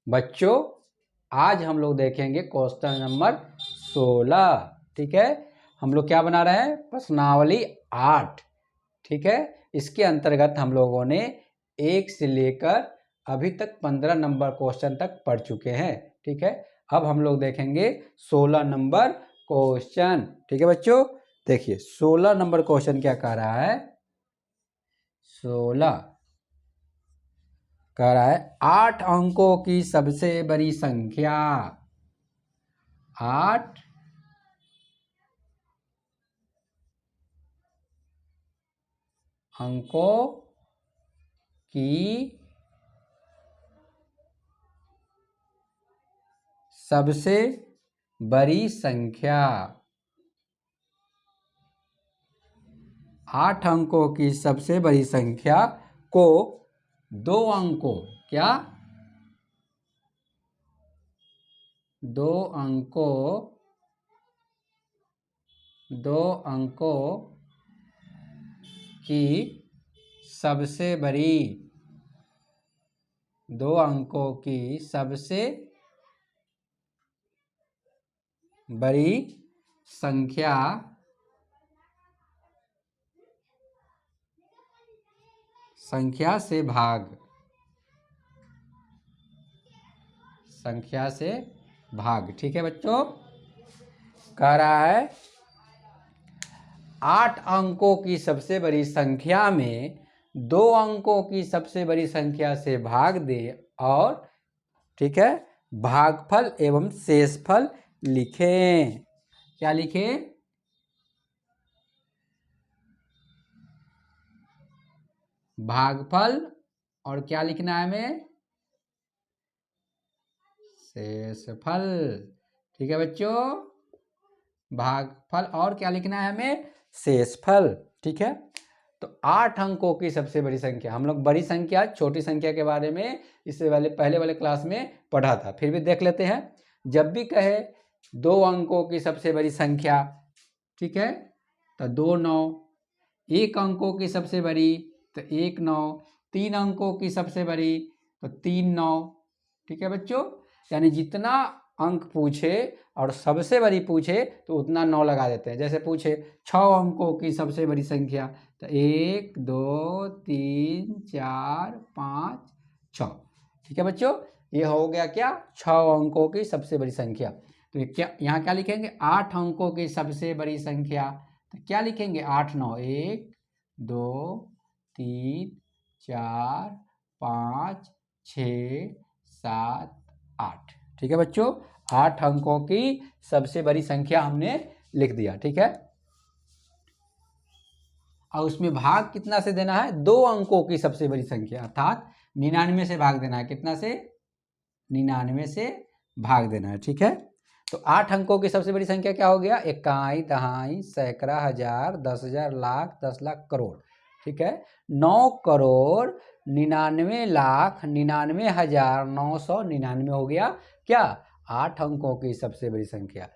बच्चों आज हम लोग देखेंगे क्वेश्चन नंबर 16। ठीक है, हम लोग क्या बना रहे हैं, प्रश्नावली 8। ठीक है, इसके अंतर्गत हम लोगों ने 1 से लेकर अभी तक 15 नंबर क्वेश्चन तक पढ़ चुके हैं। ठीक है, अब हम लोग देखेंगे 16 नंबर क्वेश्चन। ठीक है बच्चों, देखिए 16 नंबर क्वेश्चन क्या कह रहा है। 16 कह रहा है 8 अंकों की सबसे बड़ी संख्या। 8 अंकों की सबसे बड़ी संख्या। 8 अंकों की सबसे बड़ी संख्या को 2 अंकों क्या 2 अंकों 2 अंकों की सबसे बड़ी 2 अंकों की सबसे बड़ी संख्या से भाग। संख्या से भाग। ठीक है बच्चों, कह रहा है 8 अंकों की सबसे बड़ी संख्या में 2 अंकों की सबसे बड़ी संख्या से भाग दे और ठीक है भागफल एवं शेषफल लिखें। क्या लिखें, भागफल और क्या लिखना है हमें, शेषफल। ठीक है बच्चों, भागफल और क्या लिखना है हमें, शेषफल। ठीक है, तो 8 अंकों की सबसे बड़ी संख्या, हम लोग बड़ी संख्या छोटी संख्या के बारे में इससे पहले वाले क्लास में पढ़ा था, फिर भी देख लेते हैं। जब भी कहे 2 अंकों की सबसे बड़ी संख्या, ठीक है, तो 2 9। 1 अंकों की सबसे बड़ी तो 1 9। 3 अंकों की सबसे बड़ी तो 3 9। ठीक है बच्चों, यानी जितना अंक पूछे और सबसे बड़ी पूछे तो उतना 9 लगा देते हैं। जैसे पूछे 6 अंकों की सबसे बड़ी संख्या तो 1 2 3 4 5 6। ठीक है बच्चों, ये हो गया क्या, 6 अंकों की सबसे बड़ी संख्या। तो क्या यहाँ क्या लिखेंगे, 8 अंकों की सबसे बड़ी संख्या, तो क्या लिखेंगे 8 9। 1 2 3 4 5 6 7 8। ठीक है बच्चों, 8 अंकों की सबसे बड़ी संख्या हमने लिख दिया। ठीक है, और उसमें भाग कितना से देना है, 2 अंकों की सबसे बड़ी संख्या अर्थात 99 से भाग देना है। कितना से, 99 से भाग देना है। ठीक है, तो 8 अंकों की सबसे बड़ी संख्या क्या हो गया, इकाई दहाई सैकड़ा हजार 10,000 लाख 10 लाख करोड़। ठीक है, 9 करोड़ 99 लाख 99,999 हो गया क्या, 8 अंकों की सबसे बड़ी संख्या।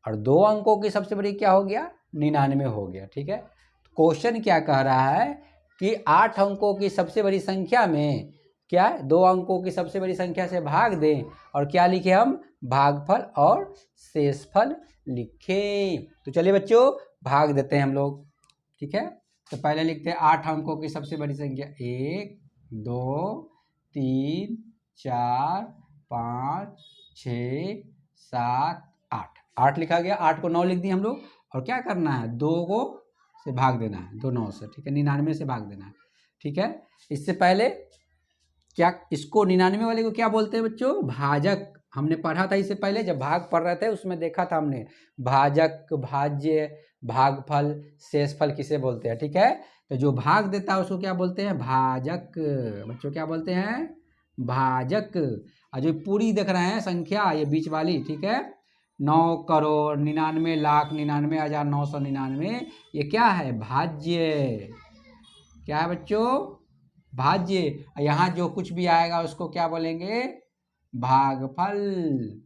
और 2 अंकों की सबसे बड़ी क्या हो गया, 99 हो गया। ठीक है, क्वेश्चन क्या कह रहा है कि 8 अंकों की सबसे बड़ी संख्या में क्या है, 2 अंकों की सबसे बड़ी संख्या से भाग दें और क्या लिखे हम, भागफल और शेषफल लिखें। तो चलिए बच्चों भाग देते हैं हम लोग। ठीक है, तो पहले लिखते हैं 8 अंकों की सबसे बड़ी संख्या, 1 2 3 4 5 6 7 8। 8 लिखा गया, 8 को 9 लिख दिए हम लोग। और क्या करना है, 2 को से भाग देना है, 2 9 से। ठीक है, 99 से भाग देना है। ठीक है, इससे पहले क्या, इसको 99 वाले को क्या बोलते हैं बच्चों, भाजक। हमने पढ़ा था इससे पहले, जब भाग पढ़ रहे थे उसमें देखा था हमने, भाजक भाज्य भागफल शेषफल किसे बोलते हैं। ठीक है, तो जो भाग देता है उसको क्या बोलते हैं, भाजक। बच्चों क्या बोलते हैं, भाजक। और जो पूरी देख रहे हैं संख्या, ये बीच वाली, ठीक है, 9 करोड़ 99 लाख 99,999, ये क्या है, भाज्य। क्या है बच्चों, भाज्य। यहाँ जो कुछ भी आएगा उसको क्या बोलेंगे, भागफल।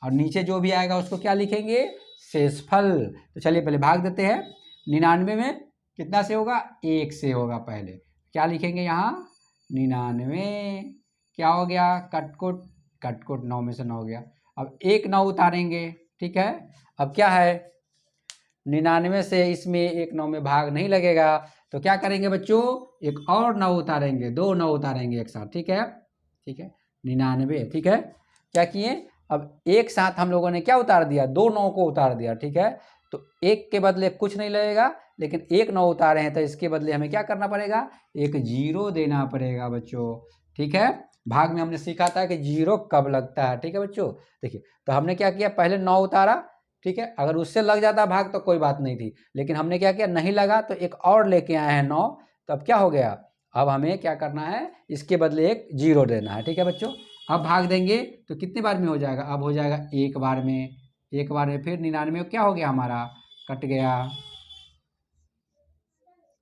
और नीचे जो भी आएगा उसको क्या लिखेंगे, शेषफल। तो चलिए पहले भाग देते हैं। 99 में कितना से होगा, 1 से होगा। पहले क्या लिखेंगे यहाँ, 99 क्या हो गया, कटकुट कटकुट 9 में से 9 हो गया। अब एक 9 उतारेंगे, ठीक है। अब क्या है, 99 से इसमें एक 9 में भाग नहीं लगेगा, तो क्या करेंगे बच्चों, एक और 9 उतारेंगे, 2 9 उतारेंगे एक साथ, ठीक है, ठीक है, 99, ठीक है। क्या किए, अब एक साथ हम लोगों ने क्या उतार दिया, 2 9 को उतार दिया, ठीक है। तो एक के बदले कुछ नहीं लगेगा, लेकिन एक 9 उतारे हैं तो इसके बदले हमें क्या करना पड़ेगा, एक 0 देना पड़ेगा बच्चों, ठीक है। भाग में हमने सीखा था कि 0 कब लगता है, ठीक है बच्चों। देखिए, तो हमने क्या किया, पहले 9 उतारा, ठीक है। अगर उससे लग जाता भाग तो कोई बात नहीं थी, लेकिन हमने क्या किया, नहीं लगा तो एक और लेके आए हैं 9, तो अब क्या हो गया, अब हमें क्या करना है, इसके बदले एक 0 देना है, ठीक है बच्चों। अब भाग देंगे तो कितने बार में हो जाएगा, अब हो जाएगा एक बार में, एक बार में फिर 99 क्या हो गया हमारा, कट गया,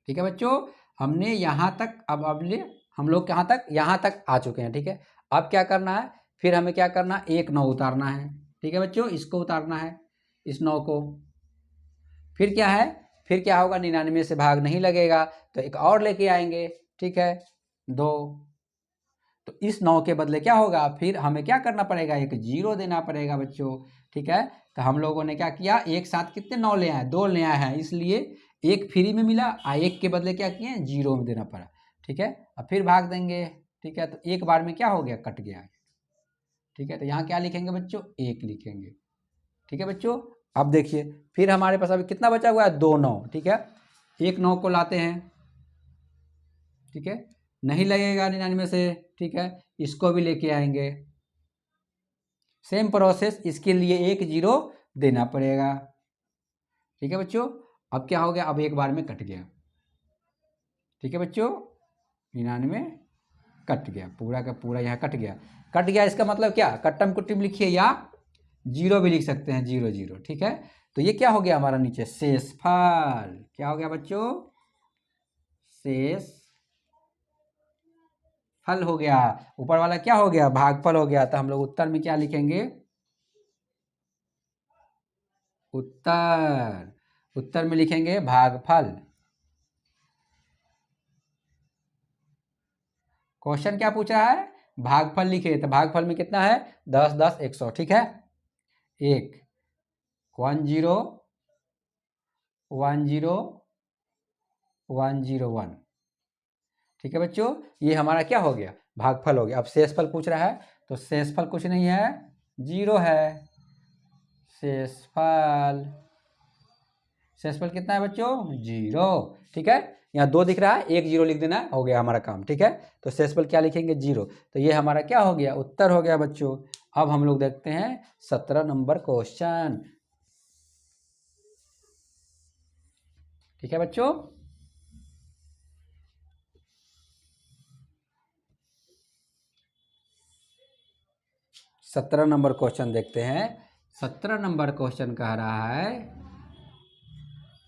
ठीक है बच्चों। हमने यहाँ तक अब ले हम लोग यहाँ तक आ चुके हैं, ठीक है। अब क्या करना है, फिर हमें क्या करना है, एक 9 उतारना है, ठीक है बच्चों, इसको उतारना है, इस 9 को। फिर क्या है, फिर क्या होगा, 99 से भाग नहीं लगेगा तो एक और लेके आएंगे, ठीक है, 2। तो इस 9 के बदले क्या होगा, फिर हमें क्या करना पड़ेगा, एक 0 देना पड़ेगा बच्चों, ठीक है। तो हम लोगों ने क्या किया, एक साथ कितने 9 ले आए, 2 ले आए हैं, इसलिए एक फ्री में मिला, एक के बदले क्या किए, 0 में देना पड़ा, ठीक है। अब फिर भाग देंगे, ठीक है, तो एक बार में क्या हो गया, कट गया, ठीक है। तो यहाँ क्या लिखेंगे बच्चों, एक लिखेंगे, ठीक है बच्चों। अब देखिए, फिर हमारे पास अभी कितना बचा हुआ है, 2 9, ठीक है। एक 9 को लाते हैं, ठीक है, नहीं लगेगा 99 से, ठीक है, इसको भी लेके आएंगे, सेम प्रोसेस, इसके लिए एक 0 देना पड़ेगा, ठीक है बच्चों। अब क्या हो गया, अब एक बार में कट गया, ठीक है बच्चों, 99 कट गया, पूरा का पूरा यहाँ कट गया, कट गया इसका मतलब क्या, कट्टम कुट्टम लिखिए या 0 भी लिख सकते हैं, 0 0, ठीक है। तो ये क्या हो गया हमारा नीचे, शेषफल, क्या हो गया बच्चों, शेष फल हो गया, ऊपर वाला क्या हो गया, भागफल हो गया। तो हम लोग उत्तर में क्या लिखेंगे, उत्तर में लिखेंगे भागफल। क्वेश्चन क्या पूछा है, भागफल लिखे, तो भागफल में कितना है, 10 10 100, ठीक है, 1 1 0 1 0 1 0 1, ठीक है बच्चों। ये हमारा क्या हो गया, भागफल हो गया। अब शेषफल पूछ रहा है, तो शेषफल कुछ नहीं है, 0 है, शेषफल, शेषफल कितना है बच्चों, 0, ठीक है। यहाँ 2 दिख रहा है, एक 0 लिख देना, हो गया हमारा काम, ठीक है। तो शेषफल क्या लिखेंगे, 0। तो ये हमारा क्या हो गया, उत्तर हो गया बच्चों। अब हम लोग देखते हैं 17 नंबर क्वेश्चन, ठीक है बच्चों। 17 नंबर क्वेश्चन देखते हैं। 17 नंबर क्वेश्चन कह रहा है,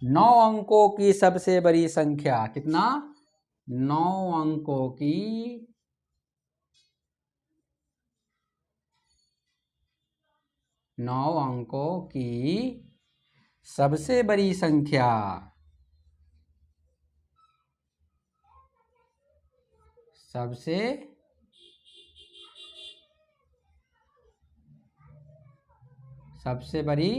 9 अंकों की सबसे बड़ी संख्या, कितना, 9 अंकों की सबसे बड़ी संख्या, सबसे बड़ी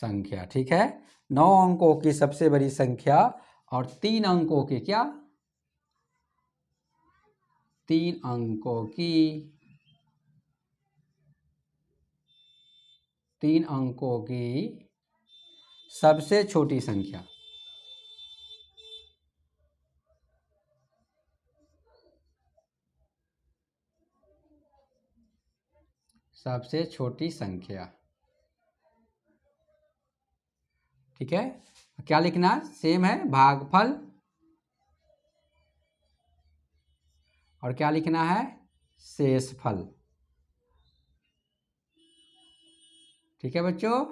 संख्या, ठीक है। 9 अंकों की सबसे बड़ी संख्या और 3 अंकों की क्या, 3 अंकों की, 3 अंकों की सबसे छोटी संख्या, सबसे छोटी संख्या, ठीक है। क्या लिखना, सेम है, भागफल, और क्या लिखना है, शेषफल, ठीक है बच्चों।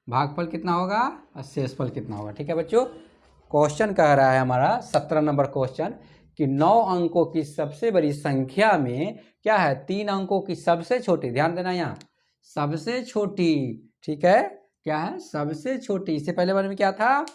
भागफल कितना होगा और शेषफल कितना होगा, ठीक है बच्चों। क्वेश्चन कह रहा है हमारा 17 नंबर क्वेश्चन कि 9 अंकों की सबसे बड़ी संख्या में क्या है, 3 अंकों की सबसे छोटी, ध्यान देना यहाँ सबसे छोटी, ठीक है, क्या है, सबसे छोटी। इससे पहले बारे में क्या था,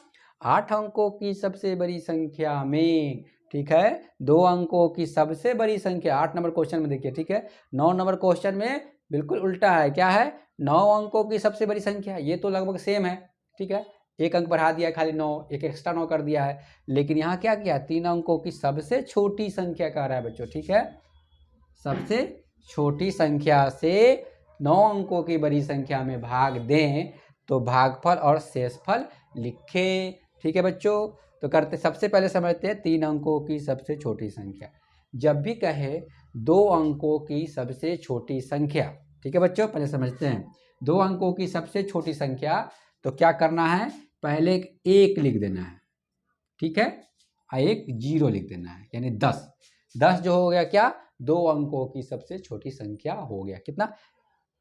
8 अंकों की सबसे बड़ी संख्या में, ठीक है, 2 अंकों की सबसे बड़ी संख्या 8 नंबर क्वेश्चन में देखिए, ठीक है। 9 नंबर क्वेश्चन में बिल्कुल उल्टा है, क्या है, 9 अंकों की सबसे बड़ी संख्या, ये तो लगभग सेम है, ठीक है, एक अंक बढ़ा दिया है खाली 9, एक एक्स्ट्रा 9 कर दिया है, लेकिन यहाँ क्या किया, 3 अंकों की सबसे छोटी संख्या कह रहा है बच्चों, ठीक है, सबसे छोटी संख्या से 9 अंकों की बड़ी संख्या में भाग दें तो भागफल और शेषफल लिखें, ठीक है बच्चों। तो करते, सबसे पहले समझते हैं 3 अंकों की सबसे छोटी संख्या। जब भी कहे 2 अंकों की सबसे छोटी संख्या, ठीक है बच्चों, पहले समझते हैं 2 अंकों की सबसे छोटी संख्या, तो क्या करना है, पहले एक लिख देना है, ठीक है, और एक 0 लिख देना है, यानी 10। 10 जो हो गया क्या, 2 अंकों की सबसे छोटी संख्या हो गया, कितना,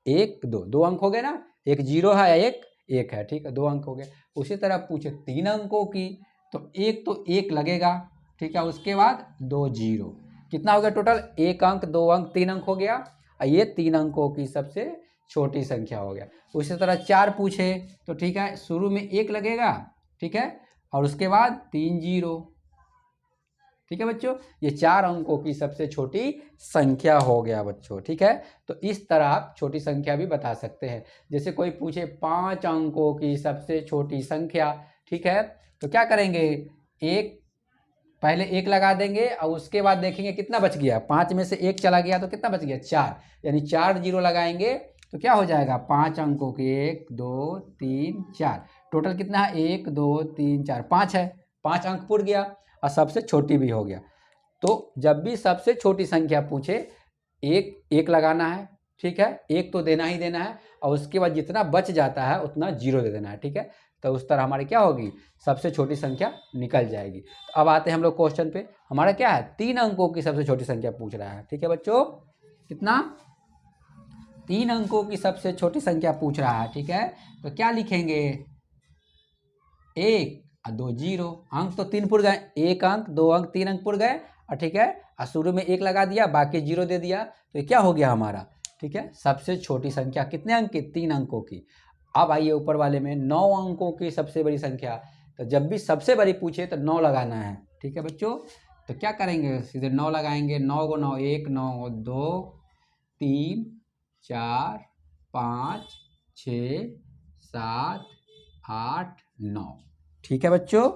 1 2, 2 अंक हो गए ना, एक 0 है, एक 1 है, ठीक है, 2 अंक हो गए। उसी तरह पूछे 3 अंकों की, तो एक तो 1 लगेगा, ठीक है, उसके बाद 2 0, कितना हो गया टोटल, 1 अंक, 2 अंक, 3 अंक हो गया, और ये 3 अंकों की सबसे छोटी संख्या हो गया। उसी तरह 4 पूछे तो ठीक है, शुरू में 1 लगेगा, ठीक है, और उसके बाद 3 0, ठीक है बच्चों, ये 4 अंकों की सबसे छोटी संख्या हो गया बच्चों, ठीक है। तो इस तरह आप छोटी संख्या भी बता सकते हैं। जैसे कोई पूछे 5 अंकों की सबसे छोटी संख्या, ठीक है, तो क्या करेंगे, एक, पहले 1 लगा देंगे और उसके बाद देखेंगे कितना बच गया, 5 में से 1 चला गया तो कितना बच गया, 4, यानी 4 0 लगाएंगे तो क्या हो जाएगा, 5 अंकों के 1 2 3 4, टोटल कितना है, 1 2 3 4 5 है, 5 अंक पूर गया और सबसे छोटी भी हो गया। तो जब भी सबसे छोटी संख्या पूछे, एक लगाना है, ठीक है, एक तो देना ही देना है, और उसके बाद जितना बच जाता है उतना 0 दे देना है, ठीक है। तो उस तरह हमारी क्या होगी, सबसे छोटी संख्या निकल जाएगी। तो अब आते हैं हम लोग क्वेश्चन पे, हमारा क्या है, 3 अंकों की सबसे छोटी संख्या पूछ रहा है, ठीक है बच्चों, कितना, 3 अंकों की सबसे छोटी संख्या पूछ रहा है, ठीक है। तो क्या लिखेंगे, 1 और 2 0, अंक तो 3 पुर गए, 1 अंक 2 अंक 3 अंक पुर गए, और ठीक है, और शुरू में 1 लगा दिया, बाकी 0 दे दिया, तो ये क्या हो गया हमारा, ठीक है, सबसे छोटी संख्या कितने अंक की, 3 अंकों की। अब आइए ऊपर वाले में 9 अंकों की सबसे बड़ी संख्या, तो जब भी सबसे बड़ी पूछे तो 9 लगाना है, ठीक है बच्चों। तो क्या करेंगे, सीधे 9 लगाएंगे, 9 को 9, 1 9 2 3 4 5 6 7 8 9, ठीक है बच्चों,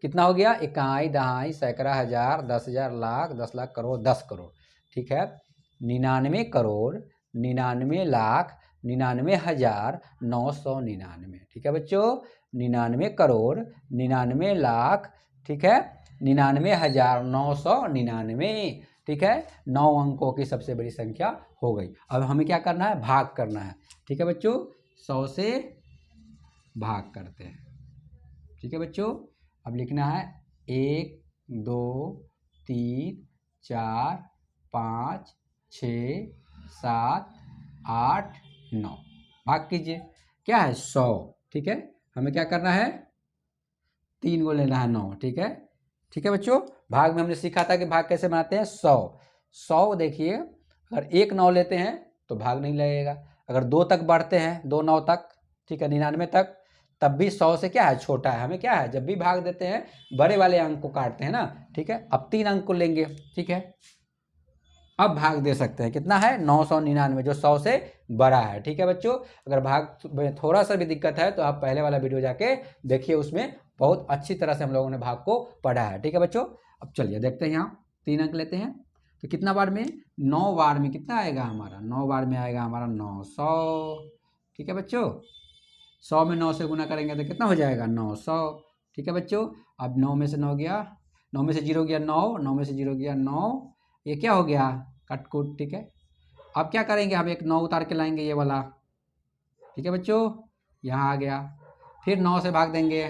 कितना हो गया, इकाई दहाई सैकड़ा हजार 10,000 लाख 10 लाख करोड़ 10 करोड़, ठीक है, 99 करोड़ 99 लाख 99,999, ठीक है बच्चों, 99 करोड़ 99 लाख, ठीक है, 99,999, ठीक है, 9 अंकों की सबसे बड़ी संख्या हो गई। अब हमें क्या करना है, भाग करना है, ठीक है बच्चों, 100 से भाग करते हैं, ठीक है बच्चों। अब लिखना है 1 2 3 4 5 6 7 8 9, भाग कीजिए, क्या है 100, ठीक है, हमें क्या करना है, 3 को लेना है 9, ठीक है, ठीक है बच्चों। भाग में हमने सीखा था कि भाग कैसे बनाते हैं, 100 देखिए, अगर 1 9 लेते हैं तो भाग नहीं लगेगा, अगर 2 तक बढ़ते हैं, 2 9 तक, ठीक है, 99 तक, तब भी 100 से क्या है, छोटा है, हमें क्या है, जब भी भाग देते हैं बड़े वाले अंक को काटते हैं ना, ठीक है। अब 3 अंक को लेंगे, ठीक है, अब भाग दे सकते हैं, कितना है, 999, जो 100 से बड़ा है, ठीक है बच्चों। अगर भाग में थोड़ा सा भी दिक्कत है तो आप पहले वाला वीडियो जाके देखिए, उसमें बहुत अच्छी तरह से हम लोगों ने भाग को पढ़ा है, ठीक है बच्चों। अब चलिए देखते हैं, यहाँ 3 अंक लेते हैं, तो कितना बार में, 9 बार में कितना आएगा हमारा, 9 बार में आएगा हमारा 900, ठीक है बच्चों, 100 में 9 से गुना करेंगे तो कितना हो जाएगा, 900, ठीक है बच्चों। अब 9 में से 9 गया, 9 में से 0 गया 9, 9 में से 0 गया 9, ये क्या हो गया, कटकुट, ठीक है। अब क्या करेंगे, हम एक 9 उतार के लाएंगे, ये वाला, ठीक है बच्चों, यहाँ आ गया, फिर 9 से भाग देंगे,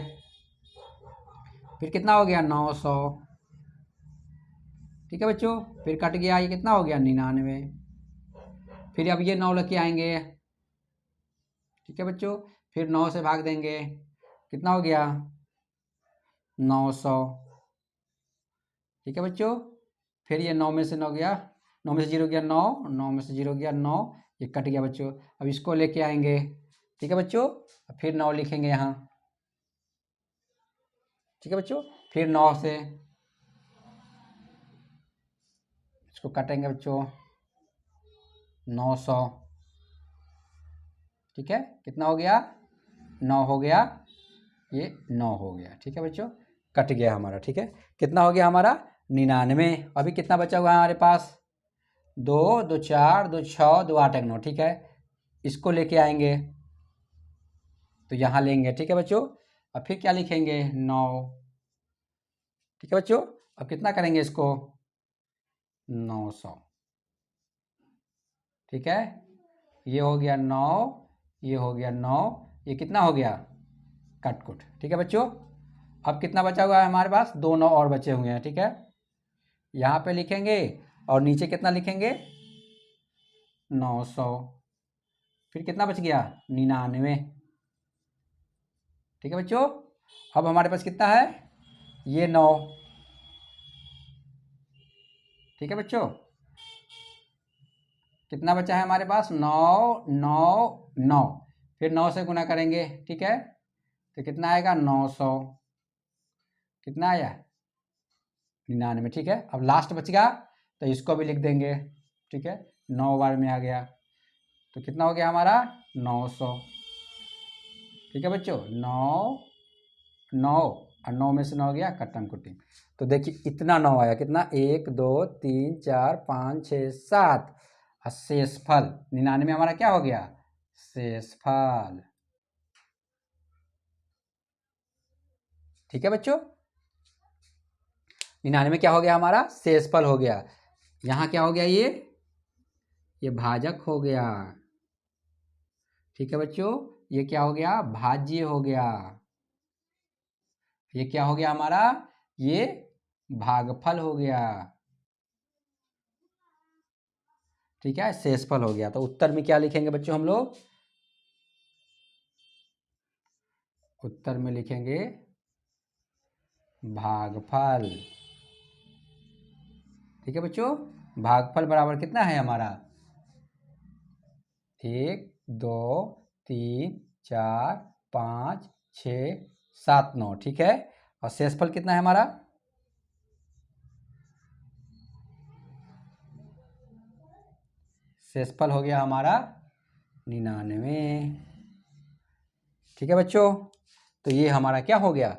फिर कितना हो गया, 900, ठीक है बच्चों, फिर कट गया, ये कितना हो गया, 99, फिर अब ये 9 लेके आएंगे, ठीक है बच्चों, फिर 9 से भाग देंगे, कितना हो गया, 900, ठीक है बच्चों, फिर ये 9 में से 9 गया, 9 में से 0 गया 9, 9 में से 0 गया 9, ये कट गया बच्चों। अब इसको लेके आएंगे, ठीक है बच्चों, फिर 9 लिखेंगे यहाँ, ठीक है बच्चों, फिर 9 से इसको काटेंगे बच्चों 900, ठीक है। कितना हो गया 9 हो गया, ये 9 हो गया, ठीक है बच्चों, कट गया हमारा, ठीक है। कितना हो गया हमारा 99। अभी कितना बचा हुआ है हमारे पास 2 2 4 2 6 2 8 1 9, ठीक है। इसको लेके आएंगे तो यहाँ लेंगे, ठीक है बच्चों। अब फिर क्या लिखेंगे 9, ठीक है बच्चों। अब कितना करेंगे इसको 900, ठीक है। ये हो गया 9, ये हो गया 9, ये कितना हो गया कटकुट, ठीक है बच्चों। अब कितना बचा हुआ है हमारे पास 2 9 और बचे हुए हैं, ठीक है। यहाँ पे लिखेंगे और नीचे कितना लिखेंगे 900, फिर कितना बच गया 99, ठीक है बच्चों। अब हमारे पास कितना है ये 9, ठीक है बच्चों। कितना बचा है हमारे पास 9 9 9, फिर 9 से गुना करेंगे, ठीक है। तो कितना आएगा 900, कितना आया 99, ठीक है। अब लास्ट बच गया तो इसको भी लिख देंगे, ठीक है। 9 बार में आ गया तो कितना हो गया हमारा 900, ठीक है बच्चों। 9 9 और 9 में से 9 गया कट्टम कुट्टी। तो देखिए इतना 9 आया, कितना 1 2 3 4 5 6 7 और शेषफल 99 हमारा क्या हो गया शेषफल, ठीक है बच्चों। 99 क्या हो गया हमारा शेषफल हो गया। यहाँ क्या हो गया ये भाजक हो गया, ठीक है बच्चों। ये क्या हो गया भाज्य हो गया, ये क्या हो गया हमारा ये भागफल हो गया, ठीक है। शेषफल हो गया। तो उत्तर में क्या लिखेंगे बच्चों हम लोग, उत्तर में लिखेंगे भागफल, ठीक है बच्चों। भागफल बराबर कितना है हमारा 1 2 3 4 5 6 7 9, ठीक है। और शेषफल कितना है हमारा शेषफल हो गया हमारा 99, ठीक है बच्चों। तो ये हमारा क्या हो गया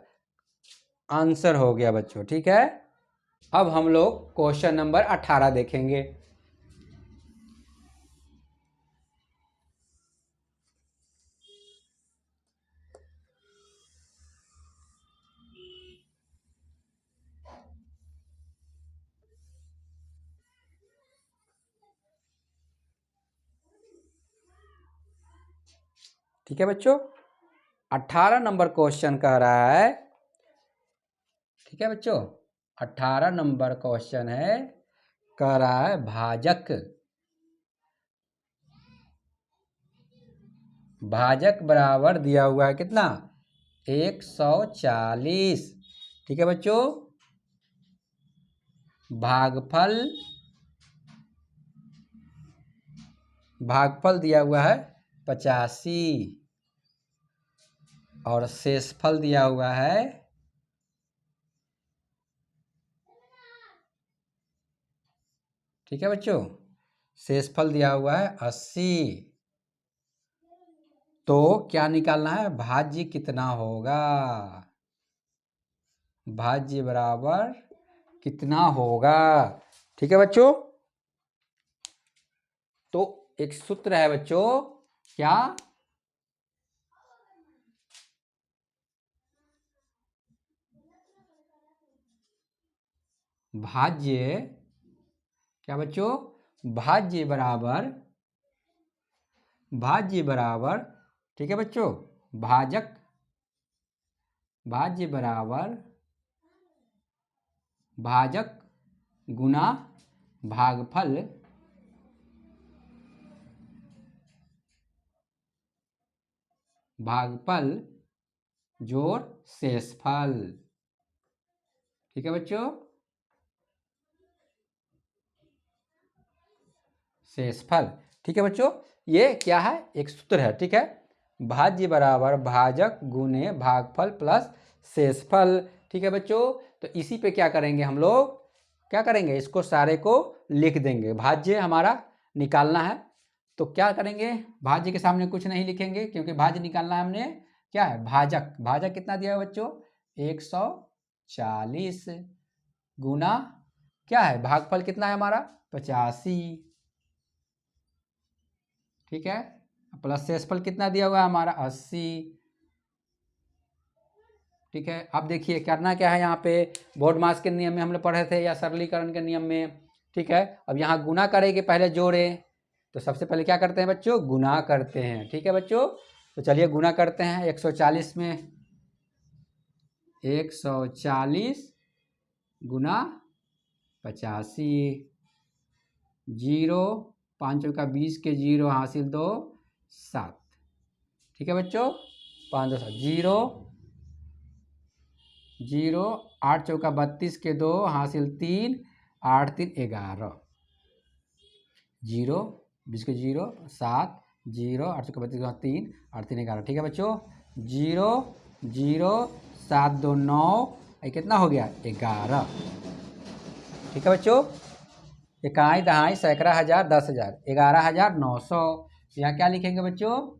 आंसर हो गया बच्चों, ठीक है। अब हम लोग क्वेश्चन नंबर 18 देखेंगे। ठीक है बच्चों 18 नंबर क्वेश्चन कह रहा है, ठीक है बच्चों 18 नंबर क्वेश्चन है, कह रहा है भाजक बराबर दिया हुआ है कितना 140, ठीक है बच्चों। भागफल दिया हुआ है 85 और शेषफल दिया हुआ है ठीक है बच्चों शेषफल दिया हुआ है 80। तो क्या निकालना है भाज्य कितना होगा, भाज्य बराबर कितना होगा, ठीक है बच्चों। तो एक सूत्र है बच्चों क्या भाज्य क्या बच्चों भाज्य बराबर ठीक है बच्चों भाज्य बराबर भाजक गुना भागफल जोड़ शेषफल, ठीक है बच्चों शेषफल, ठीक है बच्चों। ये क्या है एक सूत्र है, ठीक है। भाज्य बराबर भाजक गुने भागफल प्लस शेषफल, ठीक है बच्चों। तो इसी पे क्या करेंगे हम लोग क्या करेंगे, इसको सारे को लिख देंगे। भाज्य हमारा निकालना है, तो क्या करेंगे, भाज्य के सामने कुछ नहीं लिखेंगे क्योंकि भाज्य निकालना है हमने। क्या है, भाजक, भाजक कितना दिया है बच्चों, 140 गुना क्या है, भागफल कितना है हमारा 85, ठीक है, प्लस शेषफल कितना दिया हुआ है हमारा 80, ठीक है। अब देखिए करना क्या है, यहाँ पे बोर्ड मास के नियम में हम लोग पढ़े थे या सरलीकरण के नियम में, ठीक है। अब यहाँ गुना करेंगे, पहले जोड़े, तो सबसे पहले क्या करते हैं बच्चों, गुना करते हैं, ठीक है बच्चों। तो चलिए गुना करते हैं, 140 में 140 गुना 85, जीरो, 5 चौका 20 के जीरो हासिल 2 7, ठीक है बच्चों, 5 2 7 जीरो, जीरो, 8 चौका 32 के 2 हासिल 3, 8 3 11, जीरो 20 के जीरो 7, जीरो 8 चौका 32 के 3, 8 3 11, ठीक है बच्चों, जीरो जीरो 7 2 9, ये कितना हो गया 11, ठीक है बच्चों। इकाई दहाई सैकड़ा हजार 10,000 11,900, यहाँ क्या लिखेंगे बच्चों,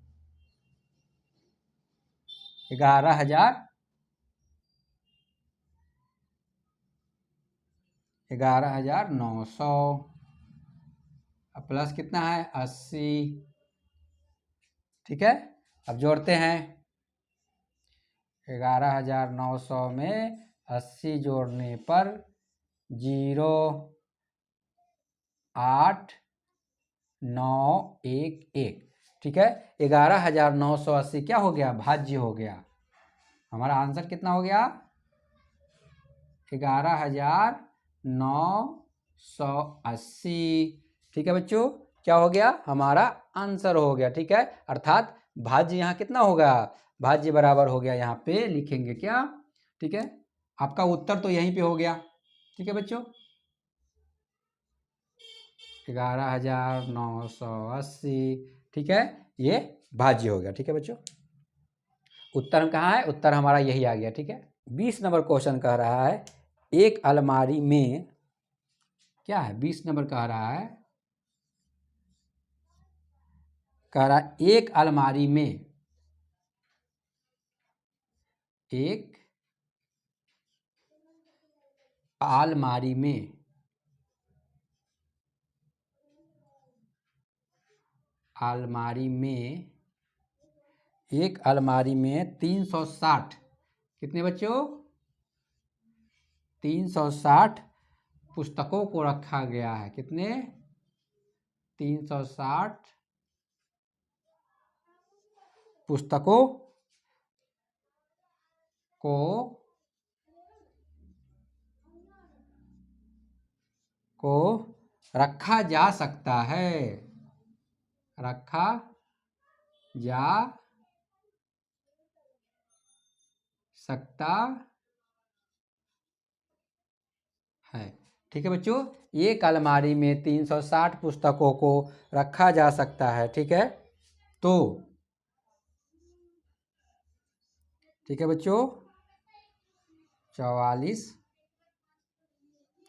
11,000 11,900, प्लस कितना है 80, ठीक है। अब जोड़ते हैं, 11,900 में 80 जोड़ने पर 0 8 9 1 1, ठीक है। 11,980 क्या हो गया, भाज्य हो गया, हमारा आंसर कितना हो गया 11,980, ठीक है बच्चों, क्या हो गया, हमारा आंसर हो गया, ठीक है। अर्थात भाज्य यहाँ कितना होगा, भाज्य बराबर हो गया, यहाँ पे लिखेंगे क्या, ठीक है। आपका उत्तर तो यहीं पे हो गया, ठीक है बच्चों, 11,980, ठीक है, ये भाज्य हो गया, ठीक है बच्चों। उत्तर कहाँ है, उत्तर हमारा यही आ गया, ठीक है। 20 नंबर क्वेश्चन कह रहा है, एक अलमारी में क्या है, 20 नंबर कह रहा है, एक अलमारी में एक अलमारी में एक अलमारी में 360, कितने बच्चों 360 पुस्तकों को रखा गया है, कितने 360 पुस्तकों को रखा जा सकता है, रखा जा सकता है, ठीक है बच्चों। एक अलमारी में 360 पुस्तकों को रखा जा सकता है, ठीक है। तो ठीक है बच्चों, 44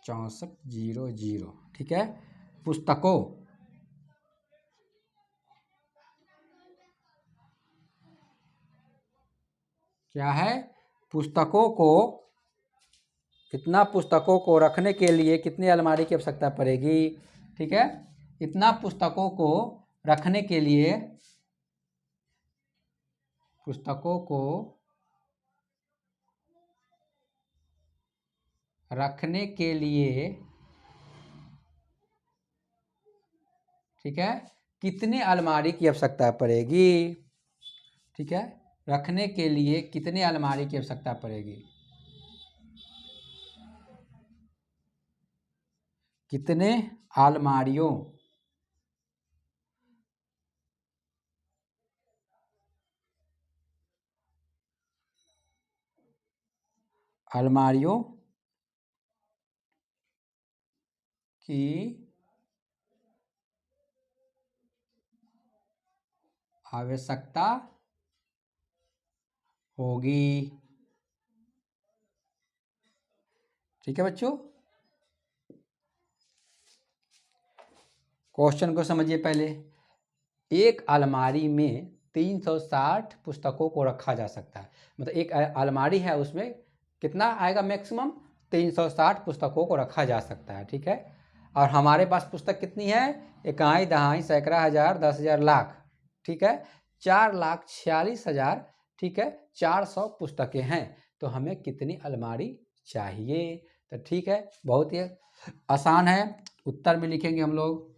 64 00, ठीक है। पुस्तकों क्या है, पुस्तकों को, इतना पुस्तकों को रखने के लिए कितनी अलमारी की आवश्यकता पड़ेगी, ठीक है। इतना पुस्तकों को रखने के लिए, पुस्तकों को रखने के लिए, ठीक है, कितने अलमारी की आवश्यकता पड़ेगी, ठीक है, रखने के लिए कितने अलमारी की आवश्यकता पड़ेगी, कितने अलमारियों अलमारियों की आवश्यकता होगी, ठीक है बच्चों। क्वेश्चन को समझिए पहले। एक अलमारी में 360 पुस्तकों को रखा जा सकता है। मतलब एक अलमारी है, उसमें कितना आएगा मैक्सिमम? 360 पुस्तकों को रखा जा सकता है, ठीक है। और हमारे पास पुस्तक कितनी है? इकाई, दहाई, सैकड़ा, हजार, 10,000, लाख, ठीक है। 4,46,000, ठीक है, 400 पुस्तकें हैं। तो हमें कितनी अलमारी चाहिए? तो ठीक है, बहुत ही आसान है। उत्तर में लिखेंगे हम लोग,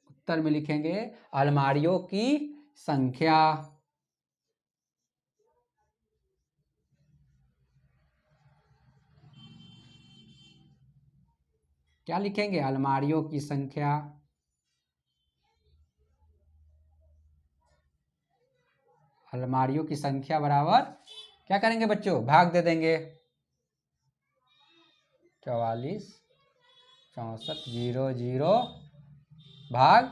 उत्तर में लिखेंगे अलमारियों की संख्या। क्या लिखेंगे? अलमारियों की संख्या। अलमारियों की संख्या बराबर क्या करेंगे बच्चों? भाग दे देंगे। 44, 64, 00 भाग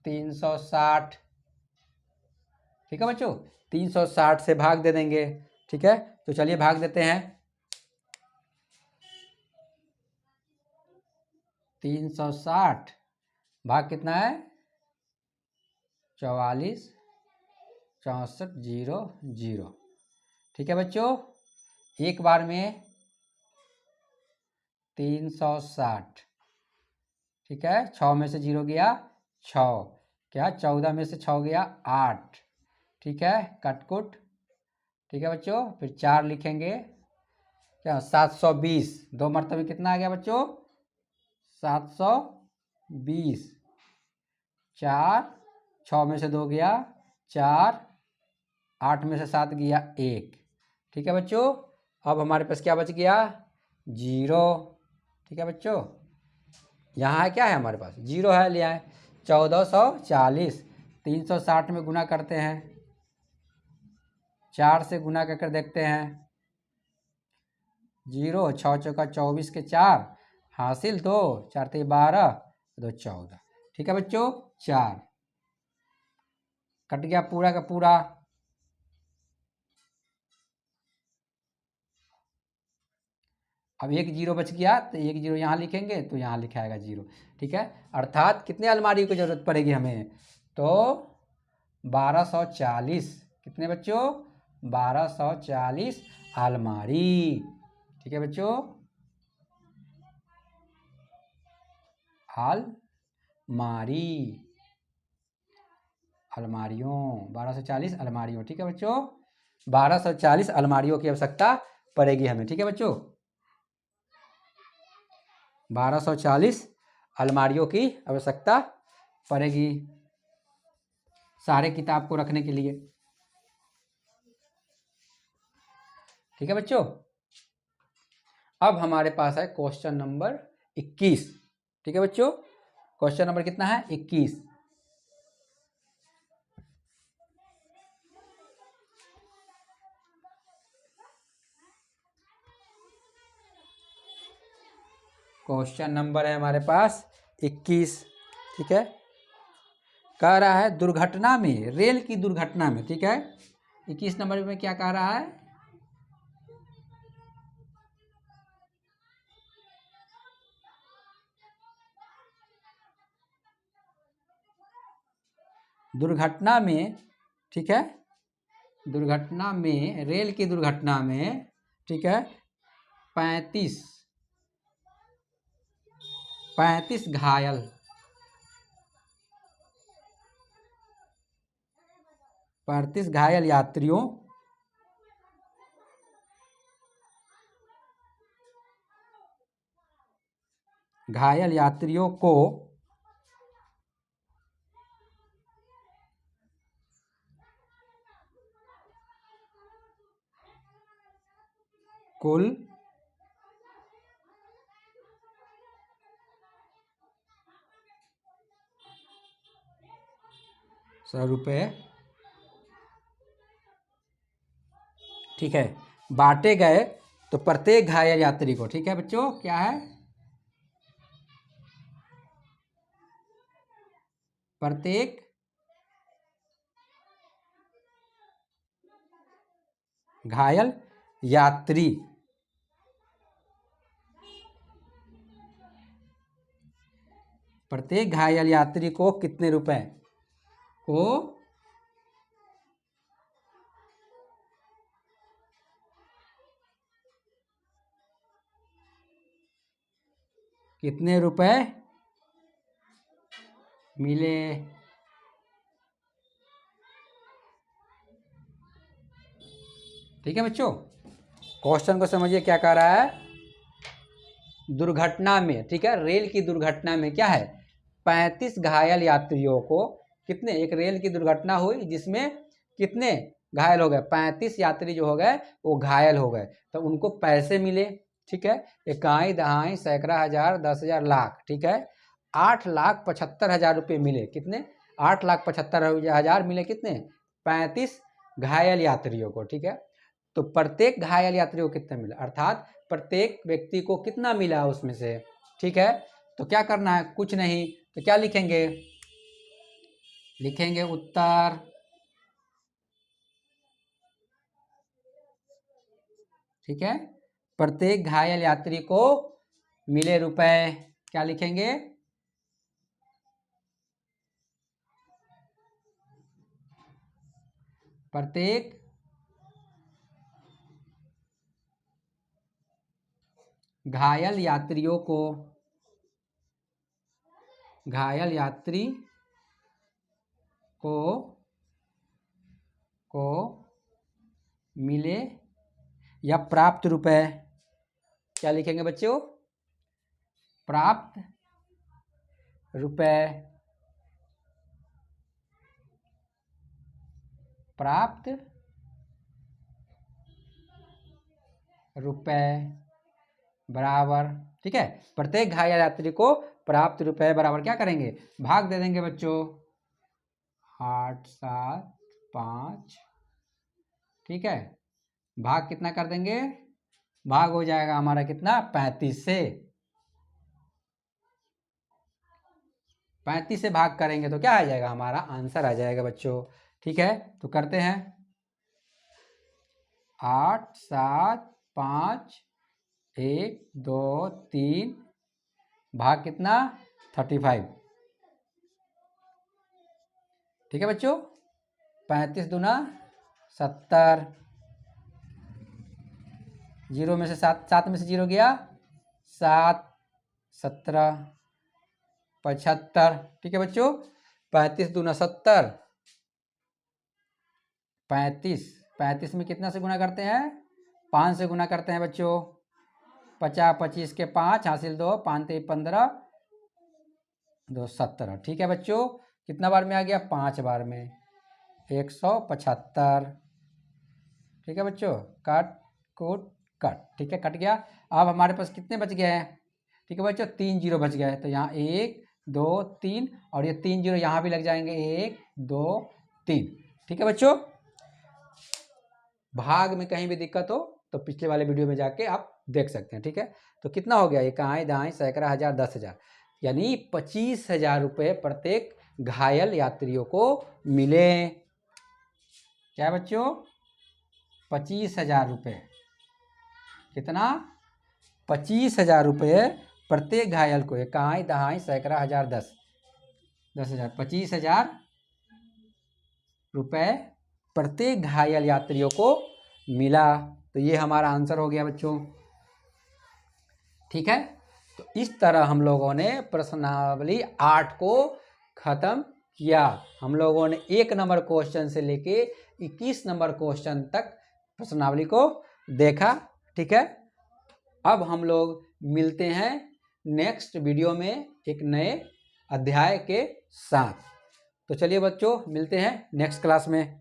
360, ठीक है बच्चों। 360 से भाग दे देंगे, ठीक है। तो चलिए भाग देते हैं। 360 भाग कितना है? 44, 64, 00, ठीक है बच्चों। एक बार में 360, ठीक है। 6 में से 0 गया 6, क्या 14 में से 6 गया 8, ठीक है, कटकुट, ठीक है बच्चों। फिर 4 लिखेंगे, क्या 720, 2 मरतबे कितना आ गया बच्चों? 720, 4, 6 में से 2 गया 4, 8 में से 7 गया 1, ठीक है बच्चों। अब हमारे पास क्या बच गया? 0, ठीक है बच्चों। यहाँ है, क्या है हमारे पास? 0 है, ले आए। 1440 360 में गुना करते हैं, 4 से गुना कर देखते हैं। 0, 6 चौका 24 के 4 हासिल 2, 4 ते 12, 2 14, ठीक है बच्चों। 4 कट गया पूरा का पूरा। अब एक 0 बच गया, तो एक 0 यहाँ लिखेंगे तो यहाँ लिखाएगा 0, ठीक है। अर्थात कितने अलमारी की जरूरत पड़ेगी हमें? तो 1240, कितने बच्चों? 1240 अलमारी, ठीक है बच्चों। अलमारी, अलमारियों, 1240 अलमारियों, ठीक है बच्चों। 1240 अलमारियों की आवश्यकता पड़ेगी हमें, ठीक है बच्चों। 1240 अलमारियों की आवश्यकता पड़ेगी सारे किताब को रखने के लिए, ठीक है बच्चों। अब हमारे पास है क्वेश्चन नंबर 21, ठीक है बच्चों। क्वेश्चन नंबर कितना है? 21। क्वेश्चन नंबर है हमारे पास 21, ठीक है। कह रहा है दुर्घटना में, रेल की दुर्घटना में, ठीक है। 21 नंबर में क्या कह रहा है? दुर्घटना में, ठीक है, दुर्घटना में, रेल की दुर्घटना में, ठीक है, 35 घायल, 35 घायल यात्रियों को कुल 100 रुपये, ठीक है, बांटे गए। तो प्रत्येक घायल यात्री को, ठीक है बच्चों, क्या है? प्रत्येक घायल यात्री प्रत्येक घायल यात्री को कितने रुपए को कितने रुपए मिले। ठीक है बच्चों, क्वेश्चन को समझिए क्या कह रहा है। दुर्घटना में, ठीक है, रेल की दुर्घटना में क्या है, 35 घायल यात्रियों को कितने, एक रेल की दुर्घटना हुई जिसमें कितने घायल हो गए, 35 यात्री जो हो गए वो घायल हो गए, तो उनको पैसे मिले। ठीक है, इकाई दहाई सैकड़ा हजार 10,000 लाख, ठीक है, 8,75,000 रुपये मिले। कितने, 8,75,000 मिले कितने, 35 घायल यात्रियों को। ठीक है, तो प्रत्येक घायल यात्री को कितना मिला, अर्थात प्रत्येक व्यक्ति को कितना मिला उसमें से। ठीक है, तो क्या करना है, कुछ नहीं, तो क्या लिखेंगे, लिखेंगे उत्तर। ठीक है, प्रत्येक घायल यात्री को मिले रुपए, क्या लिखेंगे, प्रत्येक घायल यात्रियों को, घायल यात्री को मिले या प्राप्त रुपए, क्या लिखेंगे बच्चों, प्राप्त रुपए, प्राप्त रुपए बराबर। ठीक है, प्रत्येक घायल यात्री को प्राप्त रुपए बराबर क्या करेंगे, भाग दे देंगे बच्चों, 8, 7, 5। ठीक है, भाग कितना कर देंगे, भाग हो जाएगा हमारा कितना, 35 से, 35 से भाग करेंगे तो क्या आ जाएगा, हमारा आंसर आ जाएगा बच्चों। ठीक है, तो करते हैं, 8, 7, 5, 1, 2, 3, भाग कितना, 35। ठीक है बच्चों, 35 दूना 70, 0 में से 7 में से 0 गया 7, 17, 75। ठीक है बच्चों, 35 दूना 70, 35 में कितना से गुना करते हैं, 5 से गुना करते हैं बच्चों, 50, 25 के 5 हासिल 2, 5 3 15, 2 17। ठीक है बच्चों, कितना बार में आ गया, 5 बार में, 175। ठीक है बच्चों, कट कूट कट, ठीक है, कट गया। अब हमारे पास कितने बच गए हैं, ठीक है बच्चों, 3 जीरो बच गए, तो यहाँ 1 2 3 और ये 3 जीरो यहाँ भी लग जाएंगे, 1 2 3। ठीक है बच्चों, भाग में कहीं भी दिक्कत हो तो पिछले वाले वीडियो में जाके आप देख सकते हैं। ठीक है, तो कितना हो गया, इकाई दहाई सैकड़ा हजार 10,000, यानी 25,000 रुपये प्रत्येक घायल यात्रियों को मिले। क्या बच्चों, 25,000 रुपये, कितना, 25,000 रुपये प्रत्येक घायल को, इकाई दहाई सैकड़ा हजार 10,000, 25,000 रुपये प्रत्येक घायल यात्रियों को मिला। तो ये हमारा आंसर हो गया बच्चों। ठीक है, तो इस तरह हम लोगों ने प्रश्नावली 8 को खत्म किया। हम लोगों ने 1 नंबर क्वेश्चन से लेके 21 नंबर क्वेश्चन तक प्रश्नावली को देखा। ठीक है, अब हम लोग मिलते हैं नेक्स्ट वीडियो में एक नए अध्याय के साथ। तो चलिए बच्चों, मिलते हैं नेक्स्ट क्लास में।